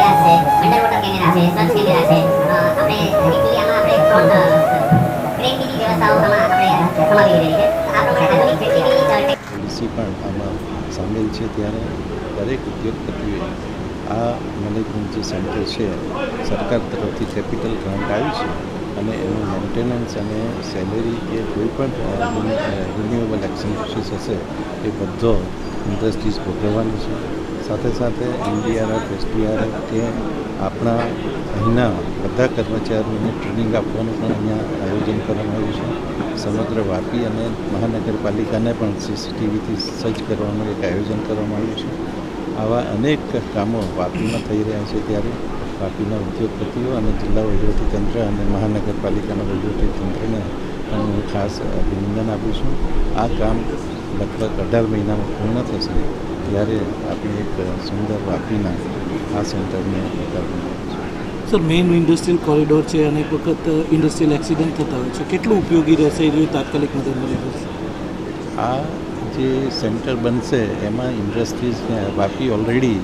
Cameras છે, under water camera છે, search camera છે. આપણે એકચ્યુઅલી આમાં આપણે ક્રેનની વ્યવસ્થાઓ આમાં આપણે સમાવી દીધેલી છે. આ પ્રમાણે આધુનિક જેટલી બી પોલિસી પણ આમાં સામેલ છે. ત્યારે દરેક ઉદ્યોગપતિઓએ આ મેનેજમેન્ટ જે સેન્ટર છે સરકાર તરફથી કેપિટલ ગ્રાન્ટ આવી છે અને એનું મેન્ટેનન્સ અને સેલેરી કે કોઈ પણ રિન્યુએબલ એક્સપેન્સીસ હશે એ બધો ઇન્ડસ્ટ્રીઝ ભોગવવાનું છે. સાથે સાથે એનડીઆરએફ, એસડીઆરએફ કે આપણા અહીંના બધા કર્મચારીઓને ટ્રેનિંગ આપવાનું પણ અહીંયા આયોજન કરવામાં આવ્યું છે. સમગ્ર વાપી અને મહાનગરપાલિકાને પણ સીસીટીવીથી સજ્જ કરવાનું એક આયોજન કરવામાં આવ્યું છે. આવા અનેક કામો વાપીમાં થઈ રહ્યા છે. ત્યારે વાપીના ઉદ્યોગપતિઓ અને જિલ્લા વહીવટીતંત્ર અને મહાનગરપાલિકાના વહીવટીતંત્રને પણ હું ખાસ અભિનંદન આપું છું. આ કામ લગભગ 18 મહિનામાં પૂર્ણ થશે ત્યારે આપણે એક સુંદર વાપીના આ સેન્ટરને કરવું છે. સર, મેઇન ઇન્ડસ્ટ્રીયલ કોરિડોર છે, અનેક વખત ઇન્ડસ્ટ્રીયલ એક્સિડન્ટ થતા હોય છે. કેટલું ઉપયોગી રહેશે એ તાત્કાલિક મદદ મળી જશે? આ જે સેન્ટર બનશે એમાં ઇન્ડસ્ટ્રીઝને વાપી ઓલરેડી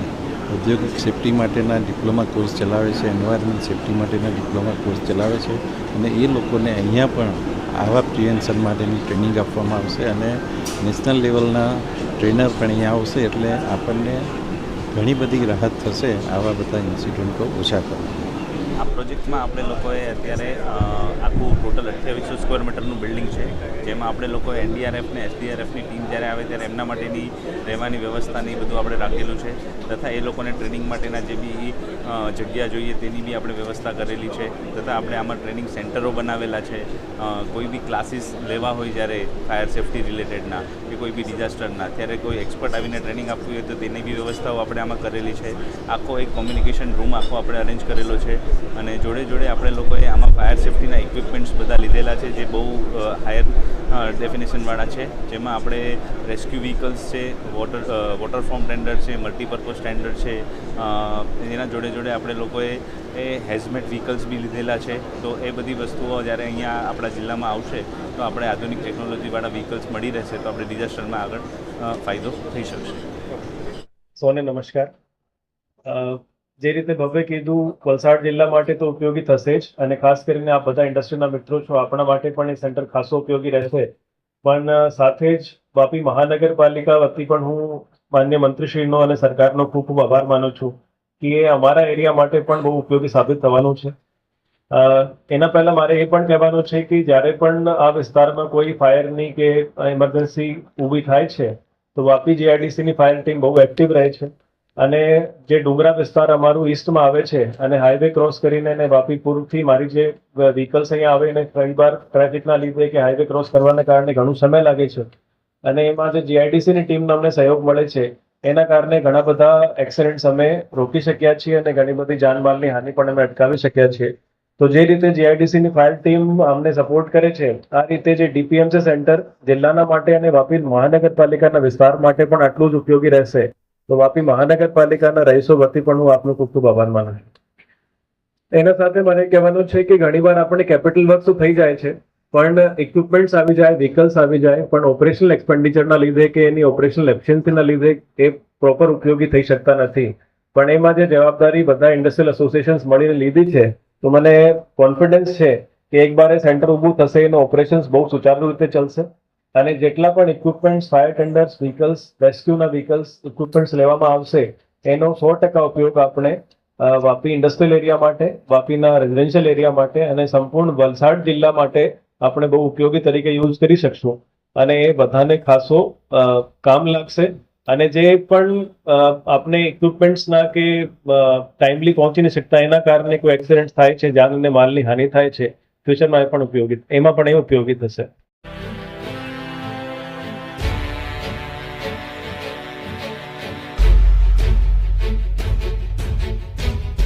ઔદ્યોગિક સેફ્ટી માટેના ડિપ્લોમા કોર્સ ચલાવે છે, એન્વાયરમેન્ટ સેફ્ટી માટેના ડિપ્લોમા કોર્સ ચલાવે છે અને એ લોકોને અહીંયા પણ આવા પ્રિવેન્શન માટેની ટ્રેનિંગ આપવામાં આવશે અને નેશનલ લેવલના ટ્રેનર પણ અહીંયા આવશે. એટલે આપણને ઘણી બધી રાહત થશે આવા બધા ઇન્સિડન્ટો ઓછા કરવા. આ પ્રોજેક્ટમાં આપણે લોકોએ અત્યારે આખું ટોટલ 2800 સ્ક્વેર મીટરનું બિલ્ડિંગ છે, જેમાં આપણે લોકોએ એનડીઆરએફ ને એસડીઆરએફની ટીમ જ્યારે આવે ત્યારે એમના માટેની રહેવાની વ્યવસ્થાની બધું આપણે રાખેલું છે, તથા એ લોકોને ટ્રેનિંગ માટેના જે બી જગ્યા જોઈએ તેની બી આપણે વ્યવસ્થા કરેલી છે. તથા આપણે આમાં ટ્રેનિંગ સેન્ટરો બનાવેલા છે. કોઈ બી ક્લાસીસ લેવા હોય જ્યારે ફાયર સેફ્ટી રિલેટેડના કે કોઈ બી ડિઝાસ્ટરના, ત્યારે કોઈ એક્સપર્ટ આવીને ટ્રેનિંગ આપવી હોય તો તેની બી વ્યવસ્થાઓ આપણે આમાં કરેલી છે. આખો એક કોમ્યુનિકેશન રૂમ આખો આપણે અરેન્જ કરેલો છે અને જોડે જોડે આપણે લોકોએ આમાં ફાયર સેફ્ટીના ઇક્વિપમેન્ટ્સ બધા લીધેલા છે જે બહુ હાયર ડેફિનેશનવાળા છે, જેમાં આપણે રેસ્ક્યુ વ્હીકલ્સ છે, વોટર ફોર્મ ટેન્ડર છે, મલ્ટીપર્પઝ ટેન્ડર છે. એના જોડે જોડે આપણે લોકોએ હેઝમેટ વ્હીકલ્સ બી લીધેલા છે. તો એ બધી વસ્તુઓ જ્યારે અહીંયા આપણા જિલ્લામાં આવશે તો આપણે આધુનિક ટેકનોલોજીવાળા વ્હીકલ્સ મળી રહેશે તો આપણે ડિઝાસ્ટરમાં આગળ ફાયદો થઈ શકશે. સૌને નમસ્કાર. જે રીતે ભવ્ય કીધું, વલસાડ જિલ્લા માટે તો ઉપયોગી થશે જ, અને ખાસ કરીને આ બધા ઇન્ડસ્ટ્રીના મિત્રો છો, આપણા માટે પણ એ સેન્ટર ખાસો ઉપયોગી રહેશે. પણ સાથે જ વાપી મહાનગરપાલિકા વતી પણ હું માન્ય મંત્રીશ્રીનો અને સરકારનો ખૂબ ખૂબ આભાર માનું છું કે એ અમારા એરિયા માટે પણ બહુ ઉપયોગી સાબિત થવાનું છે. એના પહેલા મારે એ પણ કહેવાનું છે કે જ્યારે પણ આ વિસ્તારમાં કોઈ ફાયરની કે ઇમરજન્સી ઊભી થાય છે તો વાપી જીઆઈડીસીની ફાયર ટીમ બહુ એક્ટિવ રહે છે. અને જે ડુંગરા વિસ્તાર અમારું ઈસ્ટમાં આવે છે અને હાઈવે ક્રોસ કરીને વાપીપુરથી મારી જે વ્હીકલ્સ અહીંયા આવે ને ઘણી વાર ટ્રાફિકના લીધે કે હાઈવે ક્રોસ કરવાના કારણે ઘણું સમય લાગે છે અને એમાં જે જીઆઈડીસીની ટીમને અમને સહયોગ મળે છે એના કારણે ઘણા બધા એક્સિડન્ટ્સ અમે રોકી શક્યા છીએ અને ઘણી બધી જાનમાલની હાનિ પણ અમે અટકાવી શક્યા છીએ. તો જે રીતે જીઆઈડીસીની ફાયર ટીમ અમને સપોર્ટ કરે છે, આ રીતે જે ડીપીએમસી સેન્ટર જિલ્લાના માટે અને વાપી મહાનગરપાલિકાના વિસ્તાર માટે પણ આટલું જ ઉપયોગી રહેશે. તો વાપી મહાનગરપાલિકાના રહીશો વતી પણ હું આપનો ખૂબ ખૂબ આભાર માનું છું. એના સાથે મને કહેવાનું છે કે ઘણીવાર આપણે કેપિટલ વર્ક તો થઈ જાય છે, પણ ઇક્વિપમેન્ટ્સ આવી જાય, વ્હીકલ્સ આવી જાય, પણ ઓપરેશનલ એક્સપેન્ડિચરના લીધે કે એની ઓપરેશનલ એફિશિયન્સીના લીધે એ પ્રોપર ઉપયોગી થઈ શકતા નથી. પણ એમાં જે જવાબદારી બધા ઇન્ડસ્ટ્રીયલ એસોસિએશન્સ મળીને લીધી છે, તો મને કોન્ફિડન્સ છે કે એક બાર એ સેન્ટર ઊભું થશે, એનું ઓપરેશન્સ બહુ સુચારુ રીતે ચાલશે અને જેટલા પણ ઇક્વિપમેન્ટ્સ, ફાયર ટેન્ડર્સ, વ્હીકલ્સ, રેસ્ક્યુના વ્હીકલ્સ, ઇક્વિપમેન્ટ્સ લેવામાં આવશે એનો 100% ઉપયોગ આપણે વાપી ઇન્ડસ્ટ્રીયલ એરિયા માટે, વાપીના રેઝિડેન્શિયલ એરિયા માટે અને સંપૂર્ણ વલસાડ જિલ્લા માટે આપણે બહુ ઉપયોગી તરીકે યુઝ કરી શકશું અને એ બધાને ખાસો કામ લાગશે. અને જે પણ આપણે ઇક્વિપમેન્ટ્સના કે ટાઈમલી પહોંચી નહીં શકતા એના કારણે કોઈ એક્સિડન્ટ થાય છે, જાન અને માલની હાનિ થાય છે, ફ્યુચરમાં એ પણ ઉપયોગી, એમાં પણ એ ઉપયોગી થશે.